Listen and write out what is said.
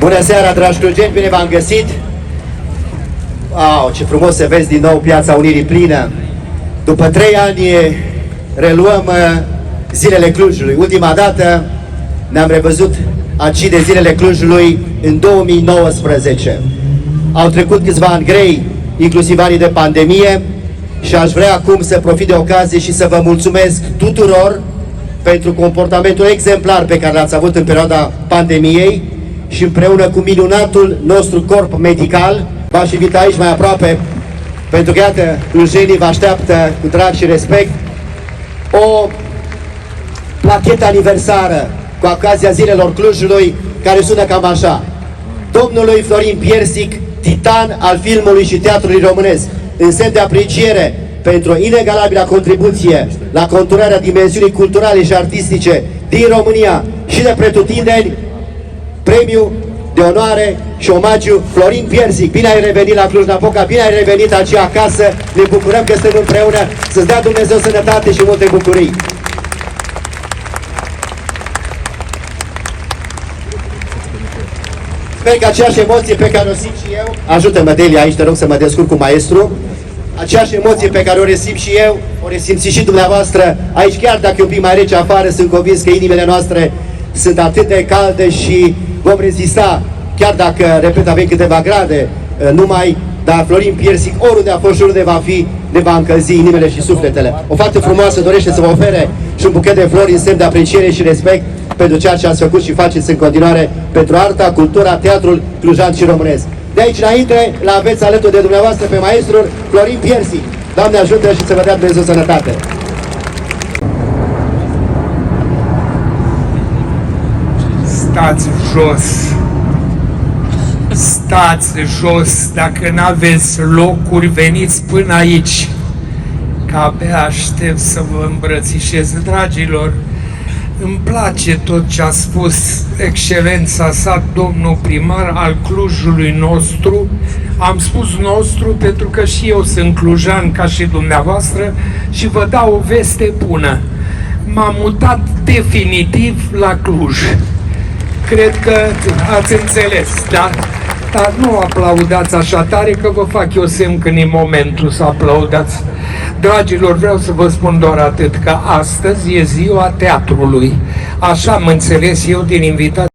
Bună seara, dragi clujeni, bine v-am găsit! Wow, ce frumos să vezi din nou Piața Unirii plină! După 3 ani reluăm Zilele Clujului. Ultima dată ne-am revăzut aici de Zilele Clujului în 2019. Au trecut câțiva ani grei, inclusiv anii de pandemie, și aș vrea acum să profit de ocazie și să vă mulțumesc tuturor pentru comportamentul exemplar pe care l-ați avut în perioada pandemiei și împreună cu minunatul nostru corp medical. V-aș invita aici mai aproape, pentru că, iată, clujenii vă așteaptă cu drag și respect o plachetă aniversară cu ocazia Zilelor Clujului, care sună cam așa: domnului Florin Piersic, titan al filmului și teatrului românesc, în semn de apreciere pentru inegalabila contribuție la conturarea dimensiunii culturale și artistice din România și de pretutindeni, premiu de onoare și omagiu Florin Piersic. Bine ai revenit la Cluj-Napoca, bine ai revenit aici acasă, ne bucurăm că suntem împreună, să-ți dea Dumnezeu sănătate și multe bucurii. Sper că aceeași emoție pe care o simt și eu, ajută-mă Delia aici, te rog să mă descurc cu maestru, aceeași emoție pe care o resimt și eu, o resimți și dumneavoastră aici, chiar dacă e un pic mai rece afară, sunt convins că inimile noastre sunt atât de calde și vom rezista, chiar dacă, repet, avem câteva grade numai, dar Florin Piersic, oriunde a fost și oriunde va fi, ne va încălzi inimile și sufletele. O fată frumoasă dorește să vă ofere și un buchet de flori în semn de apreciere și respect pentru ceea ce ați făcut și faceți în continuare pentru arta, cultura, teatrul clujan și românesc. De aici înainte, la aveți alături de dumneavoastră pe maestrul Florin Piersic. Doamne ajută și să vă dea Dumnezeu sănătate! Stați jos! Stați jos! Dacă n-aveți locuri, veniți până aici, că abia aștept să vă îmbrățișez. Dragilor, îmi place tot ce a spus excelența sa, domnul primar al Clujului nostru. Am spus nostru pentru că și eu sunt clujan ca și dumneavoastră și vă dau o veste bună. M-am mutat definitiv la Cluj. Cred că ați înțeles, da? Dar nu aplaudați așa tare, că vă fac eu semn când e momentul să aplaudați. Dragilor, vreau să vă spun doar atât, că astăzi e ziua teatrului. Așa am înțeles eu din invitație.